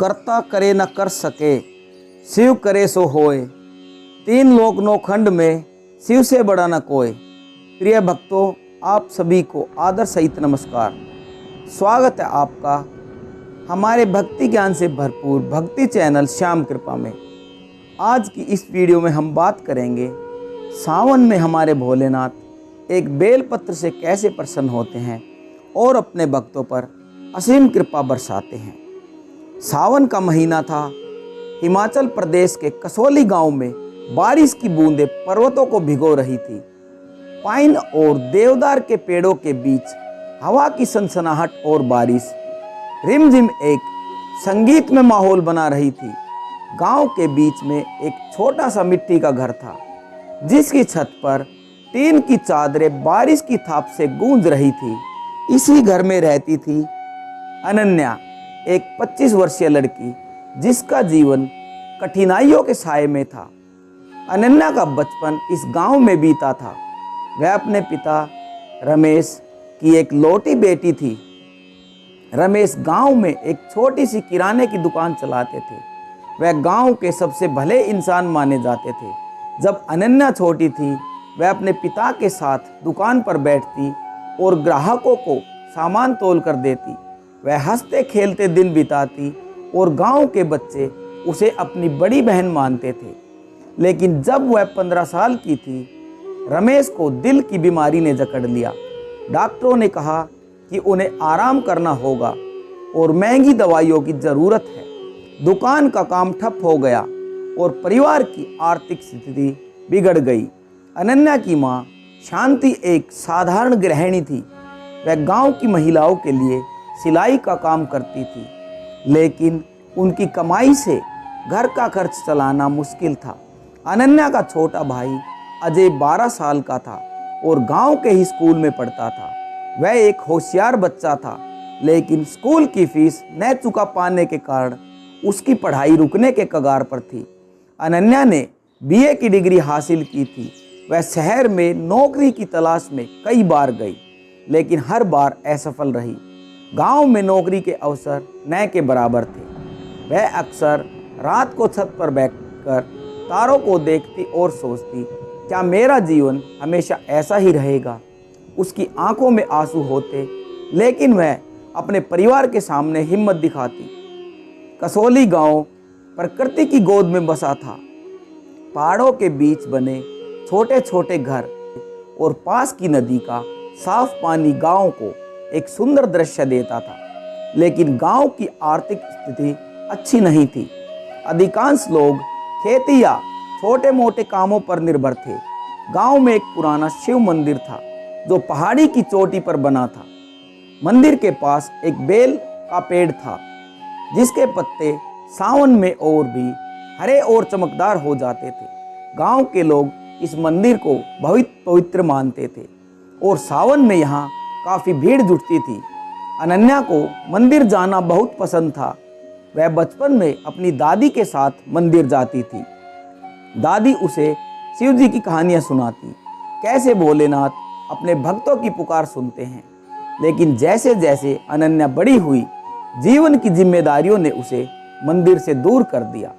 करता करे न कर सके, शिव करे सो होए। तीन लोक नौ खंड में शिव से बड़ा न कोई। प्रिय भक्तों, आप सभी को आदर सहित नमस्कार। स्वागत है आपका हमारे भक्ति ज्ञान से भरपूर भक्ति चैनल श्याम कृपा में। आज की इस वीडियो में हम बात करेंगे सावन में हमारे भोलेनाथ एक बेलपत्र से कैसे प्रसन्न होते हैं और अपने भक्तों पर असीम कृपा बरसाते हैं। सावन का महीना था। हिमाचल प्रदेश के कसौली गांव में बारिश की बूंदें पर्वतों को भिगो रही थी। पाइन और देवदार के पेड़ों के बीच हवा की सनसनाहट और बारिश रिमझिम एक संगीत में माहौल बना रही थी। गांव के बीच में एक छोटा सा मिट्टी का घर था, जिसकी छत पर टीन की चादरें बारिश की थाप से गूंज रही थी। इसी घर में रहती थी अनन्या, एक 25 वर्षीय लड़की जिसका जीवन कठिनाइयों के साए में था। अनन्या का बचपन इस गांव में बीता था। वह अपने पिता रमेश की एक लौटी बेटी थी। रमेश गांव में एक छोटी सी किराने की दुकान चलाते थे। वह गांव के सबसे भले इंसान माने जाते थे। जब अनन्या छोटी थी, वह अपने पिता के साथ दुकान पर बैठती और ग्राहकों को सामान तोल कर देती। वह हंसते खेलते दिन बिताती और गांव के बच्चे उसे अपनी बड़ी बहन मानते थे। लेकिन जब वह 15 साल की थी, रमेश को दिल की बीमारी ने जकड़ लिया। डॉक्टरों ने कहा कि उन्हें आराम करना होगा और महंगी दवाइयों की ज़रूरत है। दुकान का काम ठप हो गया और परिवार की आर्थिक स्थिति बिगड़ गई। अनन्या की माँ शांति एक साधारण गृहिणी थी। वह गांव की महिलाओं के लिए सिलाई का काम करती थी, लेकिन उनकी कमाई से घर का खर्च चलाना मुश्किल था। अनन्या का छोटा भाई अजय 12 साल का था और गांव के ही स्कूल में पढ़ता था। वह एक होशियार बच्चा था, लेकिन स्कूल की फीस न चुका पाने के कारण उसकी पढ़ाई रुकने के कगार पर थी। अनन्या ने बीए की डिग्री हासिल की थी। वह शहर में नौकरी की तलाश में कई बार गई, लेकिन हर बार असफल रही। गांव में नौकरी के अवसर न के बराबर थे। वह अक्सर रात को छत पर बैठकर तारों को देखती और सोचती, क्या मेरा जीवन हमेशा ऐसा ही रहेगा। उसकी आंखों में आंसू होते, लेकिन वह अपने परिवार के सामने हिम्मत दिखाती। कसौली गांव प्रकृति की गोद में बसा था। पहाड़ों के बीच बने छोटे छोटे घर और पास की नदी का साफ पानी गांव को एक सुंदर दृश्य देता था। लेकिन गांव की आर्थिक स्थिति अच्छी नहीं थी। अधिकांश लोग खेती या छोटे मोटे कामों पर निर्भर थे। गांव में एक पुराना शिव मंदिर था, जो पहाड़ी की चोटी पर बना था। मंदिर के पास एक बेल का पेड़ था, जिसके पत्ते सावन में और भी हरे और चमकदार हो जाते थे। गांव के लोग इस मंदिर को बहुत पवित्र मानते थे और सावन में यहाँ काफ़ी भीड़ जुटती थी। अनन्या को मंदिर जाना बहुत पसंद था। वह बचपन में अपनी दादी के साथ मंदिर जाती थी। दादी उसे शिव जी की कहानियाँ सुनाती, कैसे भोलेनाथ अपने भक्तों की पुकार सुनते हैं। लेकिन जैसे जैसे अनन्या बड़ी हुई, जीवन की जिम्मेदारियों ने उसे मंदिर से दूर कर दिया।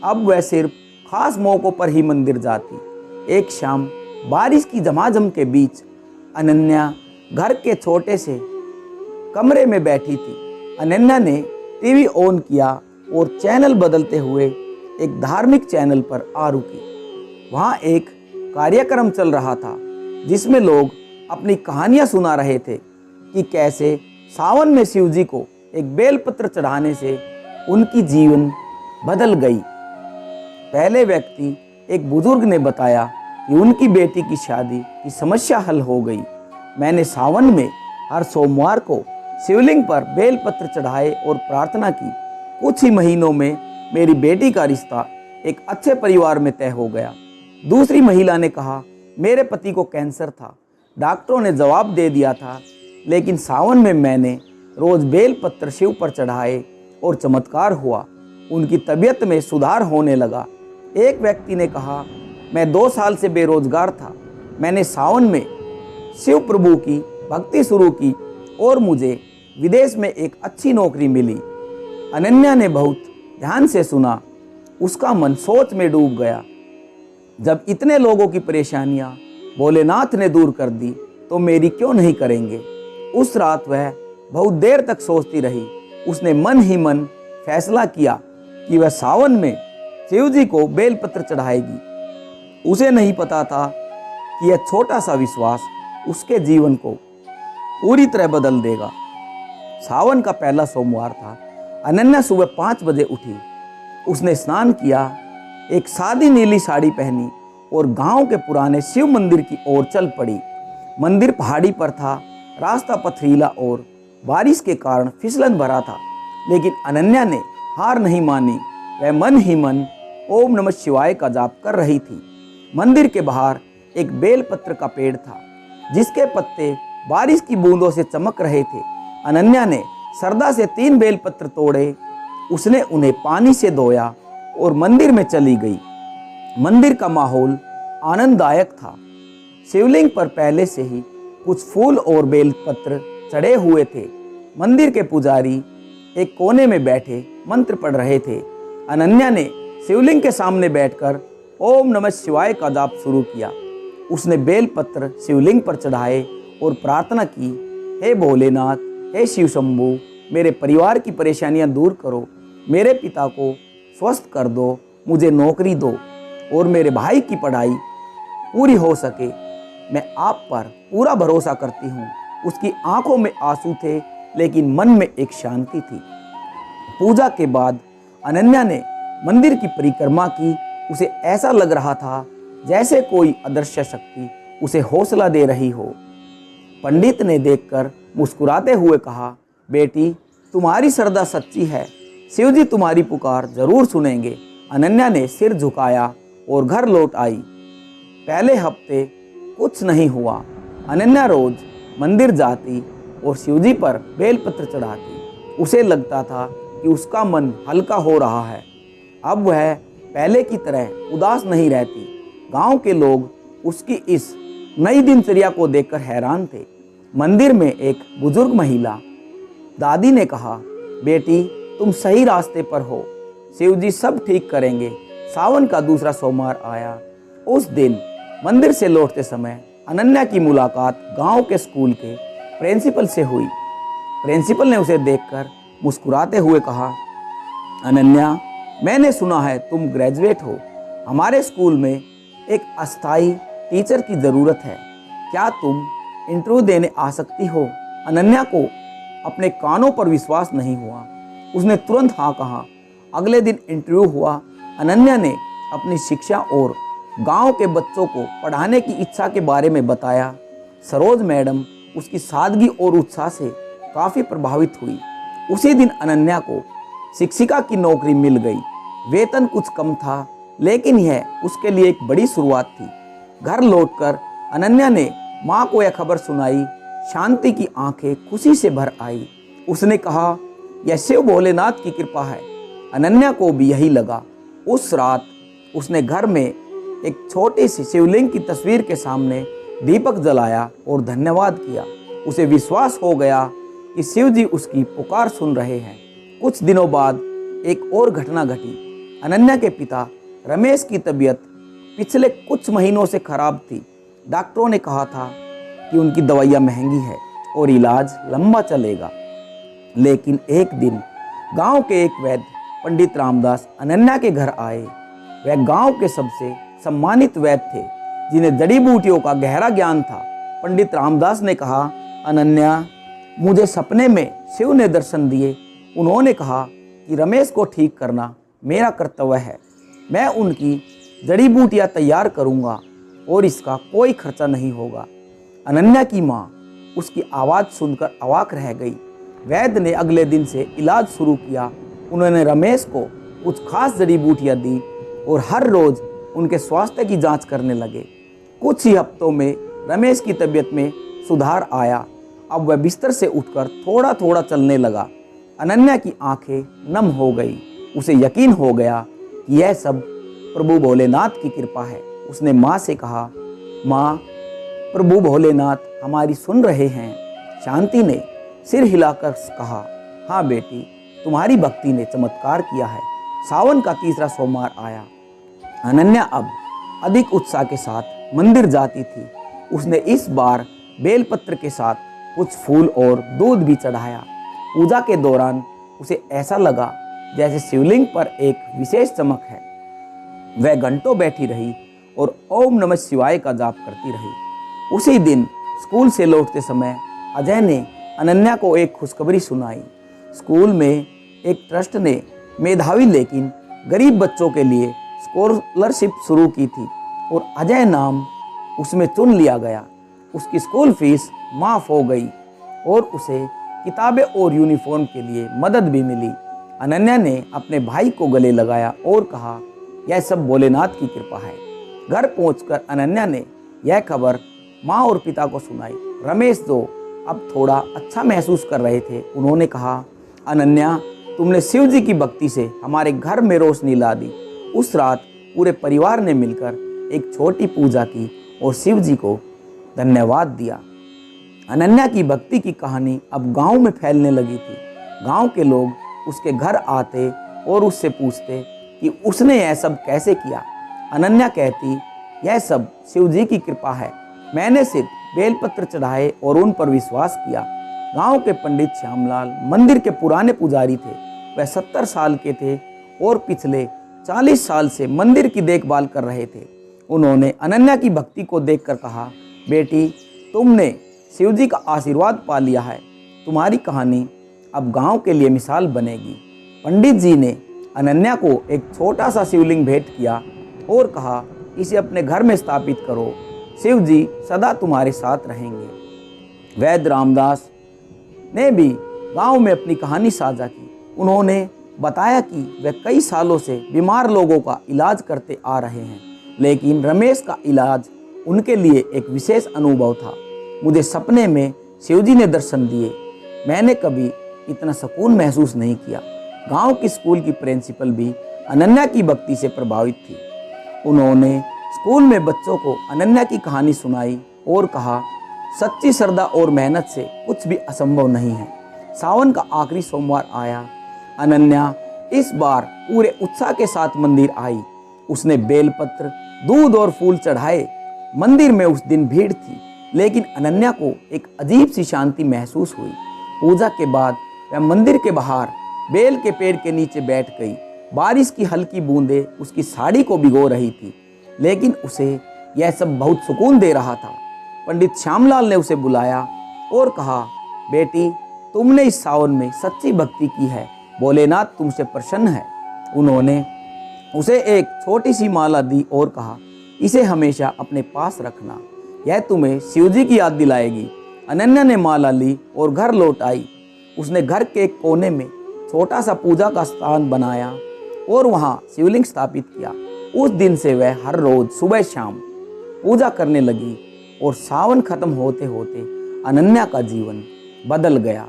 अब वह सिर्फ खास मौक़ों पर ही मंदिर जाती। एक शाम बारिश की झमाझम के बीच अनन्या घर के छोटे से कमरे में बैठी थी। अनन्या ने टीवी ऑन किया और चैनल बदलते हुए एक धार्मिक चैनल पर आ रुकी। वहाँ एक कार्यक्रम चल रहा था, जिसमें लोग अपनी कहानियाँ सुना रहे थे कि कैसे सावन में शिव जी को एक बेलपत्र चढ़ाने से उनकी जीवन बदल गई। पहले व्यक्ति एक बुजुर्ग ने बताया कि उनकी बेटी की शादी की समस्या हल हो गई। मैंने सावन में हर सोमवार को शिवलिंग पर बेलपत्र चढ़ाए और प्रार्थना की। कुछ ही महीनों में मेरी बेटी का रिश्ता एक अच्छे परिवार में तय हो गया। दूसरी महिला ने कहा, मेरे पति को कैंसर था। डॉक्टरों ने जवाब दे दिया था, लेकिन सावन में मैंने रोज बेलपत्र शिव पर चढ़ाए और चमत्कार हुआ। उनकी तबीयत में सुधार होने लगा। एक व्यक्ति ने कहा, मैं 2 साल से बेरोजगार था। मैंने सावन में शिव प्रभु की भक्ति शुरू की और मुझे विदेश में एक अच्छी नौकरी मिली। अनन्या ने बहुत ध्यान से सुना। उसका मन सोच में डूब गया। जब इतने लोगों की परेशानियां भोलेनाथ ने दूर कर दी तो मेरी क्यों नहीं करेंगे। उस रात वह बहुत देर तक सोचती रही। उसने मन ही मन फैसला किया कि वह सावन में शिव जी को बेलपत्र चढ़ाएगी। उसे नहीं पता था कि यह छोटा सा विश्वास उसके जीवन को पूरी तरह बदल देगा। सावन का पहला सोमवार था। अनन्या सुबह 5 बजे उठी। उसने स्नान किया, एक सादी नीली साड़ी पहनी और गांव के पुराने शिव मंदिर की ओर चल पड़ी। मंदिर पहाड़ी पर था, रास्ता पथरीला और बारिश के कारण फिसलन भरा था, लेकिन अनन्या ने हार नहीं मानी। वह मन ही मन ओम नमः शिवाय का जाप कर रही थी। मंदिर के बाहर एक बेलपत्र का पेड़ था, जिसके पत्ते बारिश की बूंदों से चमक रहे थे। अनन्या ने श्रद्धा से 3 बेलपत्र तोड़े। उसने उन्हें पानी से धोया और मंदिर में चली गई। मंदिर का माहौल आनंददायक था। शिवलिंग पर पहले से ही कुछ फूल और बेलपत्र चढ़े हुए थे। मंदिर के पुजारी एक कोने में बैठे मंत्र पढ़ रहे थे। अनन्या ने शिवलिंग के सामने बैठकर ओम नमः शिवाय का जाप शुरू किया। उसने बेलपत्र शिवलिंग पर चढ़ाए और प्रार्थना की, हे भोलेनाथ, हे शिव शंभू, मेरे परिवार की परेशानियां दूर करो, मेरे पिता को स्वस्थ कर दो, मुझे नौकरी दो और मेरे भाई की पढ़ाई पूरी हो सके। मैं आप पर पूरा भरोसा करती हूँ। उसकी आंखों में आंसू थे, लेकिन मन में एक शांति थी। पूजा के बाद अनन्या ने मंदिर की परिक्रमा की। उसे ऐसा लग रहा था जैसे कोई अदृश्य शक्ति उसे हौसला दे रही हो। पंडित ने देखकर मुस्कुराते हुए कहा, बेटी, तुम्हारी श्रद्धा सच्ची है, शिव जी तुम्हारी पुकार जरूर सुनेंगे। अनन्या ने सिर झुकाया और घर लौट आई। पहले हफ्ते कुछ नहीं हुआ। अनन्या रोज मंदिर जाती और शिवजी पर बेलपत्र चढ़ाती। उसे लगता था कि उसका मन हल्का हो रहा है। अब वह पहले की तरह उदास नहीं रहती। गांव के लोग उसकी इस नई दिनचर्या को देखकर हैरान थे। मंदिर में एक बुजुर्ग महिला दादी ने कहा, बेटी, तुम सही रास्ते पर हो, शिवजी सब ठीक करेंगे। सावन का दूसरा सोमवार आया। उस दिन मंदिर से लौटते समय अनन्या की मुलाकात गांव के स्कूल के प्रिंसिपल से हुई। प्रिंसिपल ने उसे देखकर मुस्कुराते हुए कहा, अनन्या, मैंने सुना है तुम ग्रेजुएट हो। हमारे स्कूल में एक अस्थाई टीचर की ज़रूरत है। क्या तुम इंटरव्यू देने आ सकती हो? अनन्या को अपने कानों पर विश्वास नहीं हुआ। उसने तुरंत हाँ कहा। अगले दिन इंटरव्यू हुआ। अनन्या ने अपनी शिक्षा और गांव के बच्चों को पढ़ाने की इच्छा के बारे में बताया। सरोज मैडम उसकी सादगी और उत्साह से काफ़ी प्रभावित हुई। उसी दिन अनन्या को शिक्षिका की नौकरी मिल गई। वेतन कुछ कम था, लेकिन यह उसके लिए एक बड़ी शुरुआत थी। घर लौटकर अनन्या ने माँ को यह खबर सुनाई। शांति की आंखें खुशी से भर आई। उसने कहा, यह शिव भोलेनाथ की कृपा है। अनन्या को भी यही लगा। उस रात उसने घर में एक छोटी सी शिवलिंग की तस्वीर के सामने दीपक जलाया और धन्यवाद किया। उसे विश्वास हो गया कि शिव जी उसकी पुकार सुन रहे हैं। कुछ दिनों बाद एक और घटना घटी। अनन्या के पिता रमेश की तबीयत पिछले कुछ महीनों से खराब थी। डॉक्टरों ने कहा था कि उनकी दवाइयाँ महंगी है और इलाज लंबा चलेगा। लेकिन एक दिन गांव के एक वैद्य पंडित रामदास अनन्या के घर आए। वह गांव के सबसे सम्मानित वैद्य थे, जिन्हें जड़ी बूटियों का गहरा ज्ञान था। पंडित रामदास ने कहा, अनन्या, मुझे सपने में शिव ने दर्शन दिए। उन्होंने कहा कि रमेश को ठीक करना मेरा कर्तव्य है। मैं उनकी जड़ी बूटियाँ तैयार करूँगा और इसका कोई खर्चा नहीं होगा। अनन्या की माँ उसकी आवाज़ सुनकर अवाक रह गई। वैद्य ने अगले दिन से इलाज शुरू किया। उन्होंने रमेश को कुछ खास जड़ी बूटियाँ दी और हर रोज़ उनके स्वास्थ्य की जांच करने लगे। कुछ ही हफ्तों में रमेश की तबीयत में सुधार आया। अब वह बिस्तर से उठकर थोड़ा थोड़ा चलने लगा। अनन्या की आंखें नम हो गई। उसे यकीन हो गया कि यह सब प्रभु भोलेनाथ की कृपा है। उसने माँ से कहा, माँ, प्रभु भोलेनाथ हमारी सुन रहे हैं। शांति ने सिर हिलाकर कहा, हाँ बेटी, तुम्हारी भक्ति ने चमत्कार किया है। सावन का तीसरा सोमवार आया। अनन्या अब अधिक उत्साह के साथ मंदिर जाती थी। उसने इस बार बेलपत्र के साथ कुछ फूल और दूध भी चढ़ाया। पूजा के दौरान उसे ऐसा लगा जैसे शिवलिंग पर एक विशेष चमक है। वह घंटों बैठी रही और ओम नमः शिवाय का जाप करती रही। उसी दिन स्कूल से लौटते समय अजय ने अनन्या को एक खुशखबरी सुनाई। स्कूल में एक ट्रस्ट ने मेधावी लेकिन गरीब बच्चों के लिए स्कॉलरशिप शुरू की थी और अजय नाम उसमें चुन लिया गया। उसकी स्कूल फीस माफ़ हो गई और उसे किताबें और यूनिफॉर्म के लिए मदद भी मिली। अनन्या ने अपने भाई को गले लगाया और कहा, यह सब भोलेनाथ की कृपा है। घर पहुंचकर अनन्या ने यह खबर माँ और पिता को सुनाई। रमेश जो अब थोड़ा अच्छा महसूस कर रहे थे, उन्होंने कहा, अनन्या, तुमने शिव जी की भक्ति से हमारे घर में रोशनी ला दी। उस रात पूरे परिवार ने मिलकर एक छोटी पूजा की और शिव जी को धन्यवाद दिया। अनन्या की भक्ति की कहानी अब गांव में फैलने लगी थी। गांव के लोग उसके घर आते और उससे पूछते कि उसने यह सब कैसे किया। अनन्या कहती, यह सब शिव जी की कृपा है। मैंने सिर्फ बेलपत्र चढ़ाए और उन पर विश्वास किया। गांव के पंडित श्यामलाल मंदिर के पुराने पुजारी थे। वह 70 साल के थे और पिछले 40 साल से मंदिर की देखभाल कर रहे थे। उन्होंने अनन्या की भक्ति को देखकर कहा, बेटी, तुमने शिव जी का आशीर्वाद पा लिया है। तुम्हारी कहानी अब गांव के लिए मिसाल बनेगी। पंडित जी ने अनन्या को एक छोटा सा शिवलिंग भेंट किया और कहा, इसे अपने घर में स्थापित करो। शिव जी सदा तुम्हारे साथ रहेंगे। वैद्य रामदास ने भी गांव में अपनी कहानी साझा की। उन्होंने बताया कि वे कई सालों से बीमार लोगों का इलाज करते आ रहे हैं, लेकिन रमेश का इलाज उनके लिए एक विशेष अनुभव था। मुझे सपने में शिवजी ने दर्शन दिए। मैंने कभी इतना सुकून महसूस नहीं किया। गांव की स्कूल की प्रिंसिपल भी अनन्या की भक्ति से प्रभावित थी। उन्होंने स्कूल में बच्चों को अनन्या की कहानी सुनाई और कहा, सच्ची श्रद्धा और मेहनत से कुछ भी असंभव नहीं है। सावन का आखिरी सोमवार आया। अनन्या इस बार पूरे उत्साह के साथ मंदिर आई। उसने बेलपत्र, दूध और फूल चढ़ाए। मंदिर में उस दिन भीड़ थी, लेकिन अनन्या को एक अजीब सी शांति महसूस हुई। पूजा के बाद वह मंदिर के बाहर बेल के पेड़ के नीचे बैठ गई। बारिश की हल्की बूंदें उसकी साड़ी को भिगो रही थी, लेकिन उसे यह सब बहुत सुकून दे रहा था। पंडित श्यामलाल ने उसे बुलाया और कहा, बेटी, तुमने इस सावन में सच्ची भक्ति की है। भोलेनाथ तुमसे प्रसन्न है। उन्होंने उसे एक छोटी सी माला दी और कहा, इसे हमेशा अपने पास रखना, यह तुम्हें शिवजी की याद दिलाएगी। अनन्या ने माला ली और घर लौट आई। उसने घर के एक कोने में छोटा सा पूजा का स्थान बनाया और वहाँ शिवलिंग स्थापित किया। उस दिन से वह हर रोज सुबह शाम पूजा करने लगी और सावन खत्म होते होते अनन्या का जीवन बदल गया।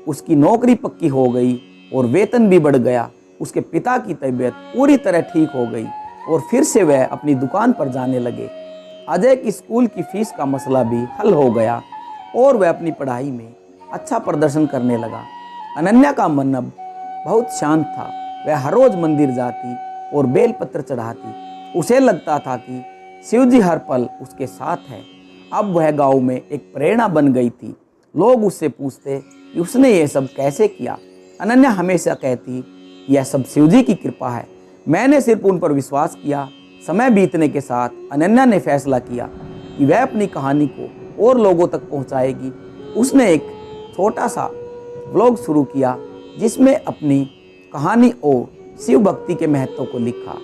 उसकी नौकरी पक्की हो गई और वेतन भी बढ़ गया। उसके पिता की तबीयत पूरी तरह ठीक हो गई और फिर से वह अपनी दुकान पर जाने लगे। अजय की स्कूल की फीस का मसला भी हल हो गया और वह अपनी पढ़ाई में अच्छा प्रदर्शन करने लगा। अनन्या का मन अब बहुत शांत था। वह हर रोज मंदिर जाती और बेलपत्र चढ़ाती। उसे लगता था कि शिवजी हर पल उसके साथ है। अब वह गांव में एक प्रेरणा बन गई थी। लोग उससे पूछते कि उसने ये सब कैसे किया। अनन्या हमेशा कहती कि यह सब शिवजी की कृपा है, मैंने सिर्फ उन पर विश्वास किया। समय बीतने के साथ अनन्या ने फैसला किया कि वह अपनी कहानी को और लोगों तक पहुंचाएगी। उसने एक छोटा सा ब्लॉग शुरू किया जिसमें अपनी कहानी और शिव भक्ति के महत्व को लिखा।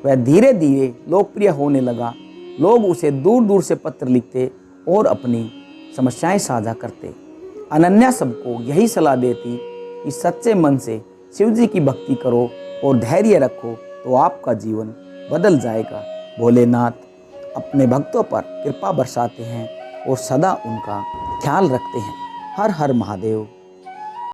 वह धीरे धीरे लोकप्रिय होने लगा। लोग उसे दूर दूर से पत्र लिखते और अपनी समस्याएं साझा करते। अनन्या सबको यही सलाह देती कि सच्चे मन से शिव जी की भक्ति करो और धैर्य रखो तो आपका जीवन बदल जाएगा। भोलेनाथ अपने भक्तों पर कृपा बरसाते हैं और सदा उनका ख्याल रखते हैं। हर हर महादेव।